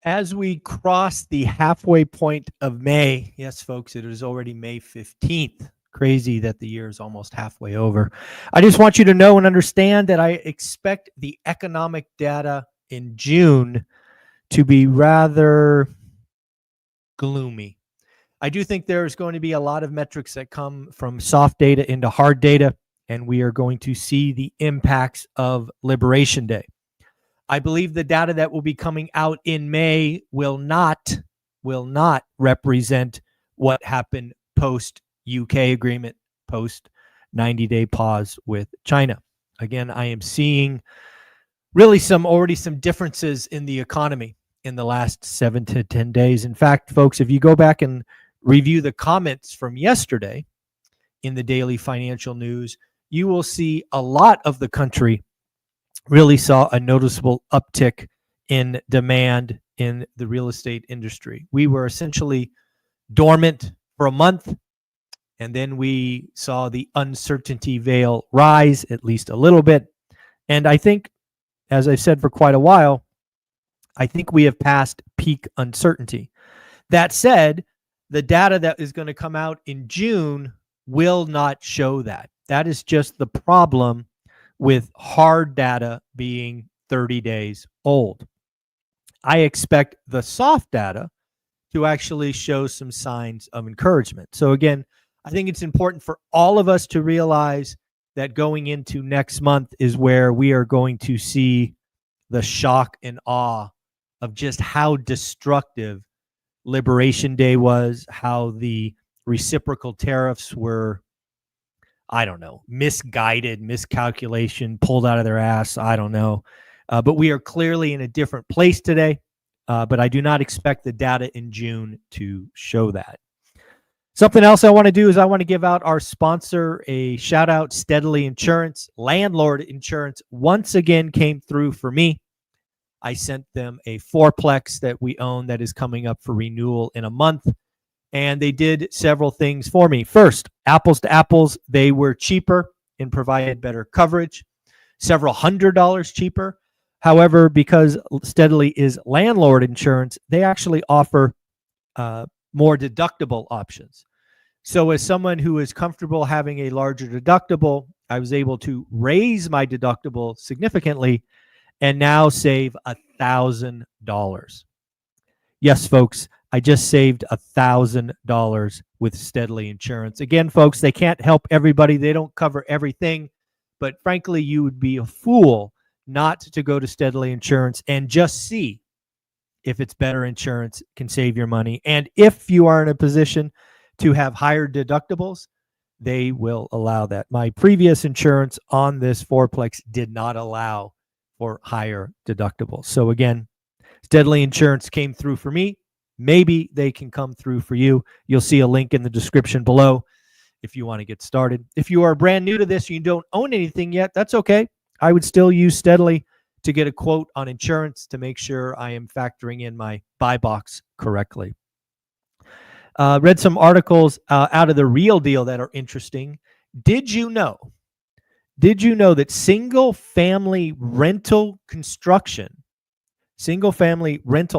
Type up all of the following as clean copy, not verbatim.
As we cross the halfway point of May, yes, folks, it is already May 15th. Crazy that the year is almost halfway over. I just want you to know and understand that I expect the economic data in June to be rather gloomy. I do think there's going to be a lot of metrics that come from soft data into hard data, and we are going to see the impacts of Liberation Day. I believe the data that will be coming out in May will not represent what happened post UK agreement, post 90-day pause with China. Again, I am seeing really some differences in the economy in the last 7 to 10 days. In fact, folks, if you go back and review the comments from yesterday in the daily financial news, you will see a lot of the country really saw a noticeable uptick in demand in the real estate industry. We were essentially dormant for a month, and then we saw the uncertainty veil rise at least a little bit. And I think, as I've said for quite a while, I think we have passed peak uncertainty. That said, the data that is going to come out in June will not show that. That is just the problem with hard data being 30 days old. I expect the soft data to actually show some signs of encouragement. So again, I think it's important for all of us to realize that going into next month is where we are going to see the shock and awe of just how destructive Liberation Day was, how the reciprocal tariffs were, I don't know, misguided, miscalculation, pulled out of their ass. I don't know. But we are clearly in a different place today. But I do not expect the data in June to show that. Something else I want to do is I want to give out our sponsor a shout out, Steadily Insurance. Landlord Insurance once again came through for me. I sent them a fourplex that we own that is coming up for renewal in a month. And they did several things for me. First, apples to apples, they were cheaper and provided better coverage, several $100s cheaper. However, because Steadily is landlord insurance, they actually offer more deductible options. So as someone who is comfortable having a larger deductible, I was able to raise my deductible significantly and now save $1,000. Yes, folks, I just saved $1,000 with Steadily Insurance. Again, folks, they can't help everybody. They don't cover everything. But frankly, you would be a fool not to go to Steadily Insurance and just see if it's better insurance, can save your money. And if you are in a position to have higher deductibles, they will allow that. My previous insurance on this fourplex did not allow for higher deductibles. So again, Steadily Insurance came through for me. Maybe they can come through for you. You'll see a link in the description below if you want to get started. If you are brand new to this and you don't own anything yet, that's okay. I would still use Steadily to get a quote on insurance to make sure I am factoring in my buy box correctly. Read some articles out of The Real Deal that are interesting. Did you know that single-family rental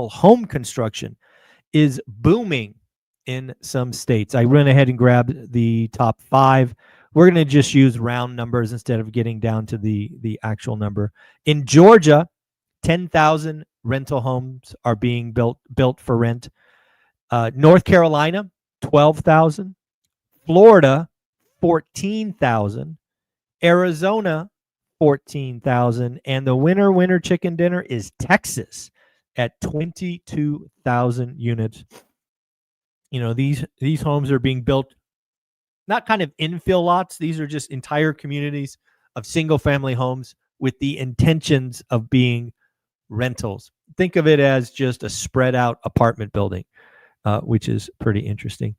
home construction is booming in some states? I went ahead and grabbed the top 5. We're going to just use round numbers instead of getting down to the actual number. In Georgia, 10,000 rental homes are being built for rent. North Carolina, 12,000. Florida, 14,000. Arizona, 14,000. And the winner chicken dinner is Texas at 22,000 units. You know, these homes are being built, not kind of infill lots. These are just entire communities of single family homes with the intentions of being rentals. Think of it as just a spread out apartment building, which is pretty interesting.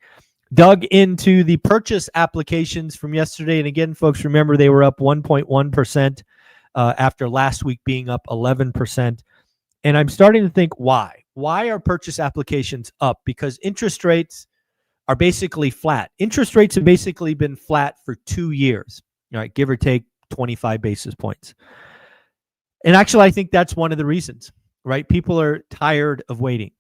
Dug into the purchase applications from yesterday. And again, folks, remember they were up 1.1% after last week being up 11%. And I'm starting to think why. Why are purchase applications up? Because interest rates are basically flat. Interest rates have basically been flat for 2 years, all right, give or take 25 basis points. And actually, I think that's one of the reasons. right? People are tired of waiting.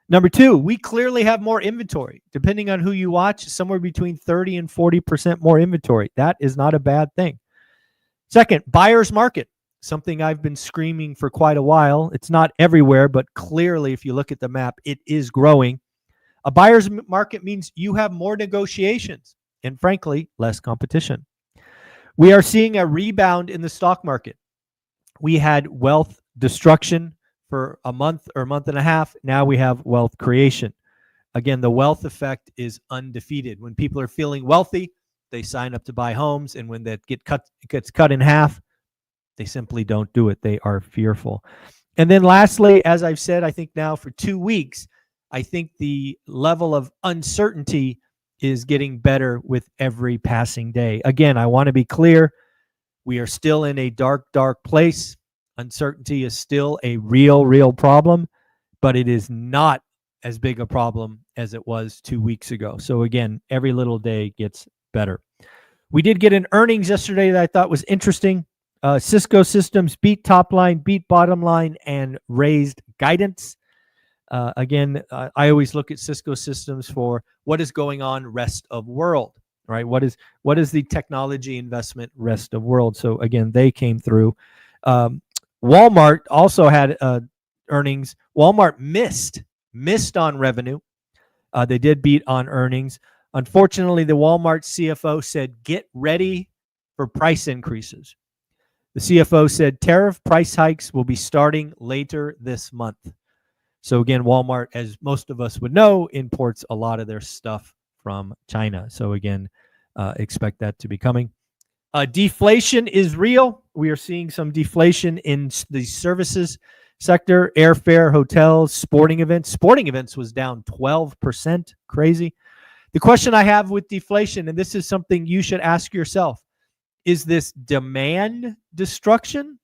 Number two, we clearly have more inventory. Depending on who you watch, somewhere between 30 and 40% more inventory. That is not a bad thing. Second, buyer's market, something I've been screaming for quite a while. It's not everywhere, but clearly, if you look at the map, it is growing. A buyer's market means you have more negotiations and, frankly, less competition. We are seeing a rebound in the stock market. We had wealth destruction for a month or a month and a half. Now we have wealth creation. Again, the wealth effect is undefeated. When people are feeling wealthy, they sign up to buy homes, and when that gets cut in half, they simply don't do it. They are fearful. And then lastly, as I've said, I think now for 2 weeks, I think the level of uncertainty is getting better with every passing day. Again, I want to be clear. We are still in a dark, dark place. Uncertainty is still a real problem, but it is not as big a problem as it was 2 weeks ago. So again, every little day gets better. We did get an earnings yesterday that I thought was interesting. Cisco Systems beat top line, beat bottom line, and raised guidance. Again, I always look at Cisco Systems for what is going on rest of world, right? What is the technology investment rest of world? So again, they came through. Walmart also had earnings. Walmart missed on revenue. They did beat on earnings. Unfortunately, the Walmart CFO said, get ready for price increases. The CFO said tariff price hikes will be starting later this month. So again, Walmart, as most of us would know, imports a lot of their stuff from China. So again, expect that to be coming. Deflation is real. We are seeing some deflation in the services sector, airfare, hotels, sporting events. Sporting events was down 12%. Crazy. The question I have with deflation, and this is something you should ask yourself, is this demand destruction?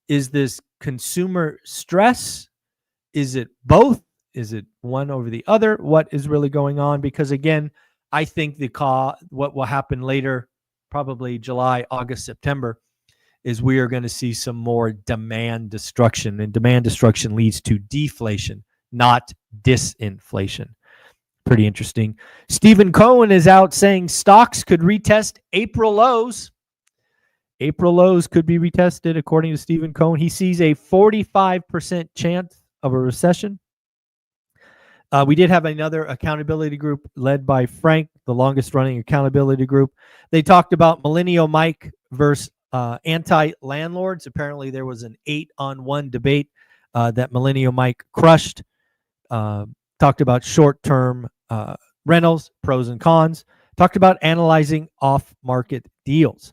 Is this consumer stress? Is it both? Is it one over the other? What is really going on? Because again, I think what will happen later, probably July, August, September, is we are going to see some more demand destruction. And demand destruction leads to deflation, not disinflation. Pretty interesting. Stephen Cohen is out saying stocks could retest April lows. April lows could be retested, according to Stephen Cohen. He sees a 45% chance of a recession. We did have another accountability group led by Frank, the longest running accountability group. They talked about Millennial Mike versus anti-landlords. Apparently there was an 8-on-1 debate that Millennial Mike crushed. Talked about short-term rentals, pros and cons. Talked about analyzing off-market deals.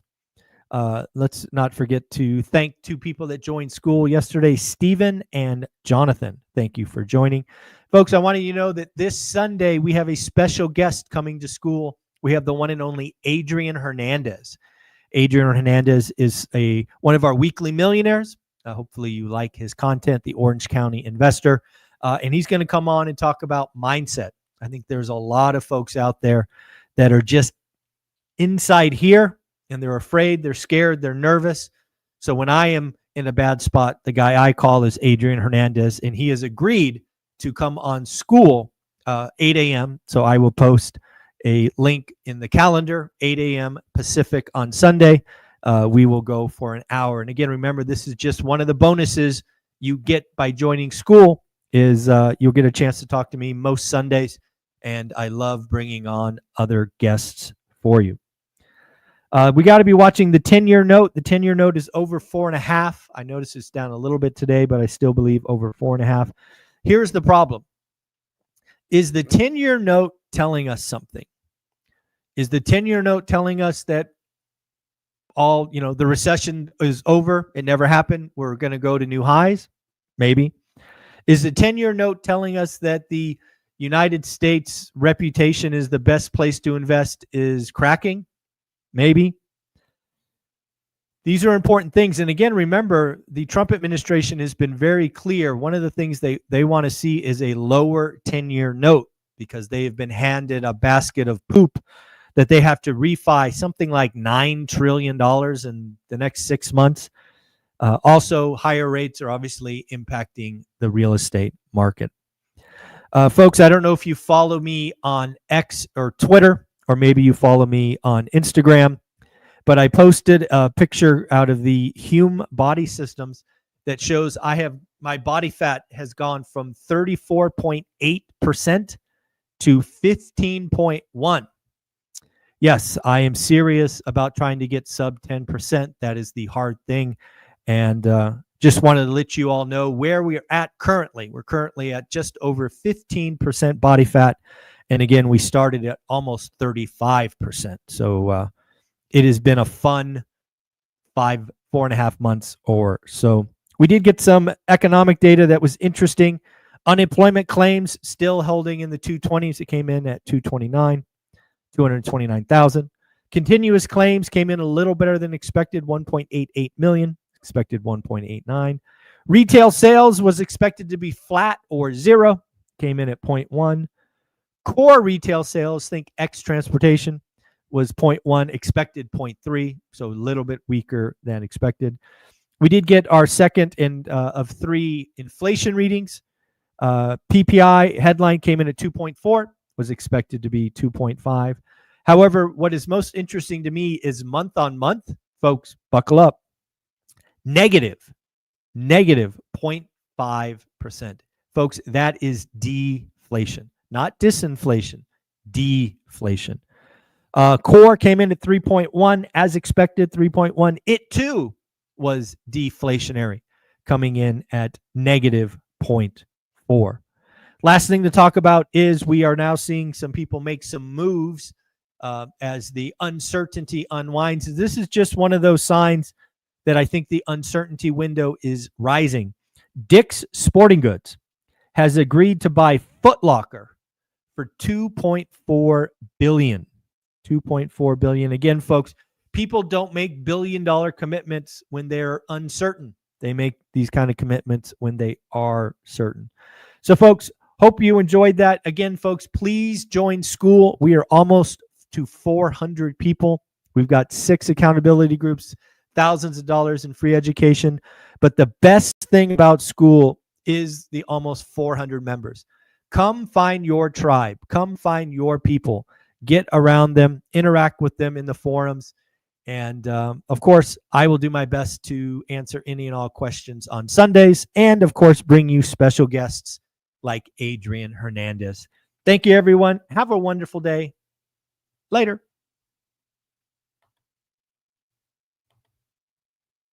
Let's not forget to thank 2 people that joined school yesterday, Stephen and Jonathan. Thank you for joining. Folks, I want you to know that this Sunday we have a special guest coming to school. We have the one and only Adrian Hernandez. Adrian Hernandez is one of our weekly millionaires. Hopefully you like his content, the Orange County investor. And he's going to come on and talk about mindset. I think there's a lot of folks out there that are just inside here and they're afraid, they're scared, they're nervous. So when I am in a bad spot, the guy I call is Adrian Hernandez, and he has agreed to come on school 8 a.m. So I will post a link in the calendar, 8 a.m. Pacific on Sunday. We will go for an hour. And again, remember, this is just one of the bonuses you get by joining school is you'll get a chance to talk to me most Sundays. And I love bringing on other guests for you. We got to be watching the 10-year note. The 10-year note is over 4.5. I noticed it's down a little bit today, but I still believe over 4.5. Here's the problem. Is the 10-year note telling us something? Is the 10-year note telling us that the recession is over? It never happened. We're going to go to new highs? Maybe. Is the 10-year note telling us that the United States reputation is the best place to invest is cracking? Maybe. These are important things. And again, remember, the Trump administration has been very clear. One of the things they want to see is a lower 10-year note because they have been handed a basket of poop that they have to refi something like $9 trillion in the next 6 months. Also, higher rates are obviously impacting the real estate market. Folks, I don't know if you follow me on X or Twitter, or maybe you follow me on Instagram, but I posted a picture out of the Hume Body Systems that shows my body fat has gone from 34.8% to 15.1%. Yes, I am serious about trying to get sub 10%. That is the hard thing. And just wanted to let you all know where we are at currently. We're currently at just over 15% body fat. And again, we started at almost 35%. So it has been a fun 4.5 months or so. We did get some economic data that was interesting. Unemployment claims still holding in the 220s. It came in at 229,000. Continuous claims came in a little better than expected, 1.88 million, expected 1.89. Retail sales was expected to be flat or zero, came in at 0.1. Core retail sales, think X transportation, was 0.1, expected 0.3, so a little bit weaker than expected. We did get our second of 3 inflation readings. PPI headline came in at 2.4, was expected to be 2.5. However, what is most interesting to me is month on month, folks, buckle up, negative 0.5%. Folks, that is deflation, not disinflation, deflation. Core came in at 3.1 as expected, 3.1. It too was deflationary, coming in at negative 0.4. Last thing to talk about is we are now seeing some people make some moves as the uncertainty unwinds. This is just one of those signs that I think the uncertainty window is rising. Dick's Sporting Goods has agreed to buy Foot Locker for $2.4 billion. $2.4 billion. Again, folks, people don't make billion-dollar commitments when they're uncertain. They make these kind of commitments when they are certain. So, folks, hope you enjoyed that. Again, folks, please join school. We are almost to 400 people. We've got 6 accountability groups, thousands of dollars in free education. But the best thing about school is the almost 400 members. Come find your tribe. Come find your people. Get around them. Interact with them in the forums. And, of course, I will do my best to answer any and all questions on Sundays. And, of course, bring you special guests like Adrian Hernandez. Thank you, everyone. Have a wonderful day. Later.